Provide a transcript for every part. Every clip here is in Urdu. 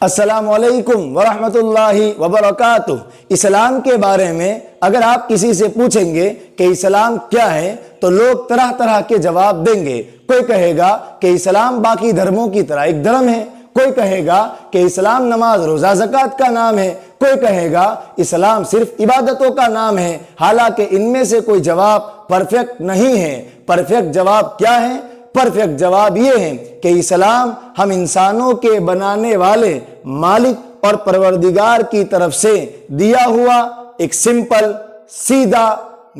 السلام علیکم ورحمۃ اللہ وبرکاتہ۔ اسلام کے بارے میں اگر آپ کسی سے پوچھیں گے کہ اسلام کیا ہے تو لوگ طرح طرح کے جواب دیں گے۔ کوئی کہے گا کہ اسلام باقی دھرموں کی طرح ایک دھرم ہے، کوئی کہے گا کہ اسلام نماز روزہ زکوٰۃ کا نام ہے، کوئی کہے گا اسلام صرف عبادتوں کا نام ہے۔ حالانکہ ان میں سے کوئی جواب پرفیکٹ نہیں ہے۔ پرفیکٹ جواب کیا ہے؟ پرفیکٹ جواب یہ ہے کہ اسلام ہم انسانوں کے بنانے والے مالک اور پروردگار کی طرف سے دیا ہوا ایک سمپل، سیدھا،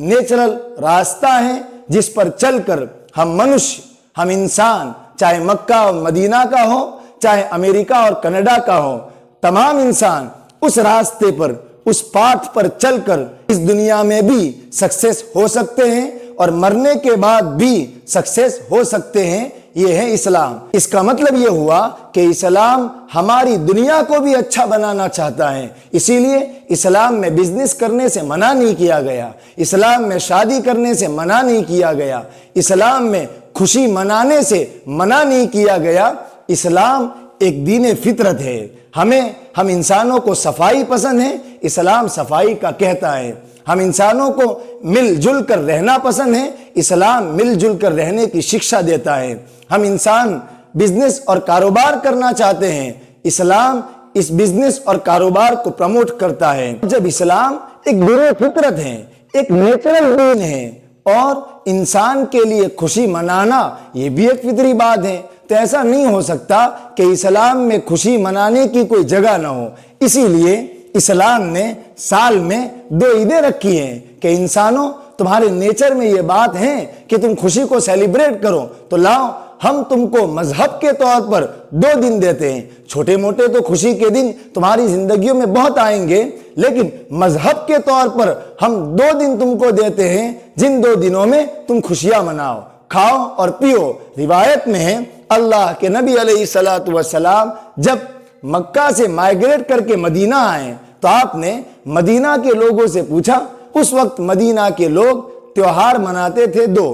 نیچرل راستہ ہے جس پر چل کر ہم منشیہ، ہم انسان، چاہے مکہ اور مدینہ کا ہو، چاہے امریکہ اور کینیڈا کا ہو، تمام انسان اس راستے پر، اس پاتھ پر چل کر اس دنیا میں بھی سکسیس ہو سکتے ہیں اور مرنے کے بعد بھی سکسیس ہو سکتے ہیں۔ یہ ہے اسلام۔ اس کا مطلب یہ ہوا کہ اسلام ہماری دنیا کو بھی اچھا بنانا چاہتا ہے، اسی لیے اسلام میں بزنس کرنے سے منع نہیں کیا گیا، اسلام میں شادی کرنے سے منع نہیں کیا گیا، اسلام میں خوشی منانے سے منع نہیں کیا گیا۔ اسلام ایک دین فطرت ہے۔ ہم انسانوں کو صفائی پسند ہے، اسلام صفائی کا کہتا ہے۔ ہم انسانوں کو مل جل کر رہنا پسند ہے، اسلام مل جل کر رہنے کی شکشا دیتا ہے۔ ہم انسان بزنس اور کاروبار کرنا چاہتے ہیں، اسلام اس بزنس اور کاروبار کو پروموٹ کرتا ہے۔ جب اسلام ایک دین فطرت ہے، ایک نیچرل دین ہے اور انسان کے لیے خوشی منانا یہ بھی ایک فطری بات ہے، تو ایسا نہیں ہو سکتا کہ اسلام میں خوشی منانے کی کوئی جگہ نہ ہو۔ اسی لیے اسلام نے سال میں 2 عیدیں رکھی ہیں کہ انسانوں، تمہارے نیچر میں یہ بات ہے کہ تم خوشی کو سیلیبریٹ کرو، تو لاؤ ہم تم کو مذہب کے طور پر 2 دن دیتے ہیں۔ چھوٹے موٹے تو خوشی کے دن تمہاری زندگیوں میں بہت آئیں گے، لیکن مذہب کے طور پر ہم 2 دن تم کو دیتے ہیں، جن 2 دنوں میں تم خوشیاں مناؤ، کھاؤ اور پیو۔ روایت میں ہے اللہ کے نبی علیہ الصلوۃ والسلام جب مکہ سے مائیگریٹ کر کے مدینہ آئے تو آپ نے مدینہ کے لوگوں سے پوچھا۔ اس وقت مدینہ کے لوگ تیوہار مناتے تھے 2۔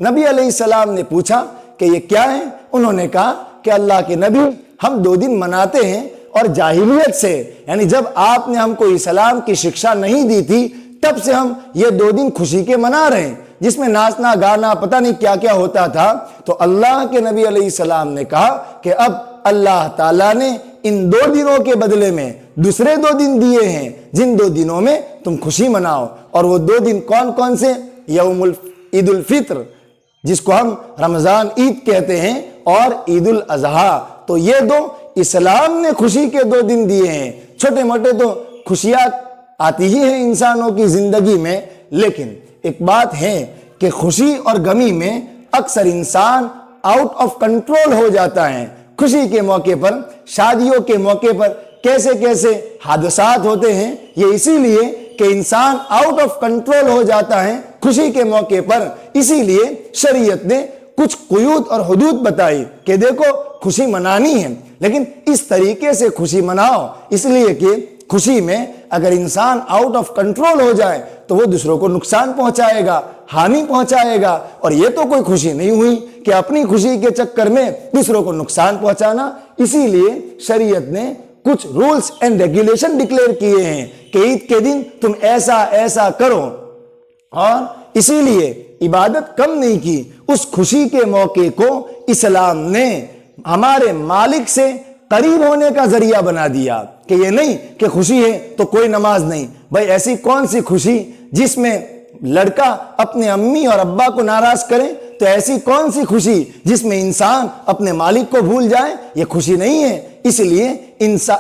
نبی علیہ السلام نے پوچھا کہ یہ کیا ہے؟ انہوں نے کہا کہ اللہ کے نبی، ہم 2 دن مناتے ہیں اور جاہلیت سے، یعنی جب آپ نے ہم کو اسلام کی شکشا نہیں دی تھی تب سے ہم یہ 2 دن خوشی کے منا رہے ہیں، جس میں ناچنا گانا پتہ نہیں کیا کیا ہوتا تھا۔ تو اللہ کے نبی علیہ السلام نے کہا کہ اب اللہ تعالیٰ نے ان 2 دنوں کے بدلے میں دوسرے 2 دن دیے ہیں، جن 2 دنوں میں تم خوشی مناؤ۔ اور وہ 2 دن کون کون سے؟ عید الفطر، جس کو ہم رمضان عید کہتے ہیں، اور عید الاضحیٰ۔ تو یہ 2 اسلام نے خوشی کے 2 دن دیے ہیں۔ چھوٹے موٹے تو خوشیاں آتی ہی ہیں انسانوں کی زندگی میں، لیکن ایک بات ہے کہ خوشی اور غمی میں اکثر انسان آؤٹ آف کنٹرول ہو جاتا ہے۔ خوشی کے موقع پر، شادیوں کے موقع پر کیسے کیسے حادثات ہوتے ہیں، یہ اسی لیے کہ انسان آؤٹ آف کنٹرول ہو جاتا ہے خوشی کے موقع پر۔ اسی لیے شریعت نے کچھ قیود اور حدود بتائی کہ دیکھو خوشی منانی ہے، لیکن اس طریقے سے خوشی مناؤ، اس لیے کہ خوشی میں اگر انسان آؤٹ آف کنٹرول ہو جائے تو وہ دوسروں کو نقصان پہنچائے گا، ہانی پہنچائے گا، اور یہ تو کوئی خوشی نہیں ہوئی کہ اپنی خوشی کے چکر میں دوسروں کو نقصان پہنچانا۔ اسی لیے شریعت نے کچھ رولز اینڈ ریگولیشن ڈکلیئر کیے ہیں کہ عید کے دن تم ایسا ایسا کرو، اور اسی لیے عبادت کم نہیں کی۔ اس خوشی کے موقع کو اسلام نے ہمارے مالک سے قریب ہونے کا ذریعہ بنا دیا کہ یہ نہیں کہ خوشی ہے تو کوئی نماز نہیں۔ بھائی ایسی کون سی خوشی جس میں لڑکا اپنے امی اور ابا کو ناراض کرے؟ تو ایسی کون سی خوشی جس میں انسان اپنے مالک کو بھول جائے؟ یہ خوشی نہیں ہے۔ اس لیے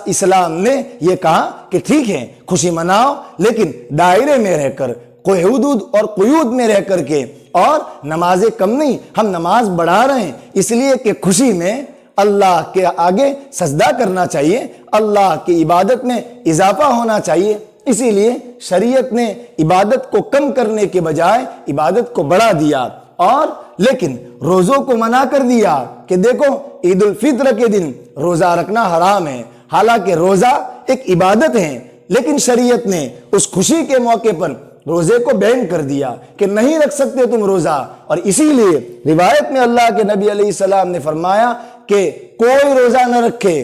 اسلام نے یہ کہا کہ ٹھیک ہے خوشی مناؤ، لیکن دائرے میں رہ کر، کوئی حدود اور قیود میں رہ کر کے، اور نمازیں کم نہیں، ہم نماز بڑھا رہے ہیں، اس لیے کہ خوشی میں اللہ کے آگے سجدہ کرنا چاہیے، اللہ کی عبادت میں اضافہ ہونا چاہیے۔ اسی لیے شریعت نے عبادت کو کم کرنے کے بجائے عبادت کو بڑھا دیا، اور لیکن روزوں کو منع کر دیا کہ دیکھو عید الفطر کے دن روزہ رکھنا حرام ہے۔ حالانکہ روزہ ایک عبادت ہے، لیکن شریعت نے اس خوشی کے موقع پر روزے کو بین کر دیا کہ نہیں رکھ سکتے تم روزہ۔ اور اسی لیے روایت میں اللہ کے نبی علیہ السلام نے فرمایا کہ کوئی روزہ نہ رکھے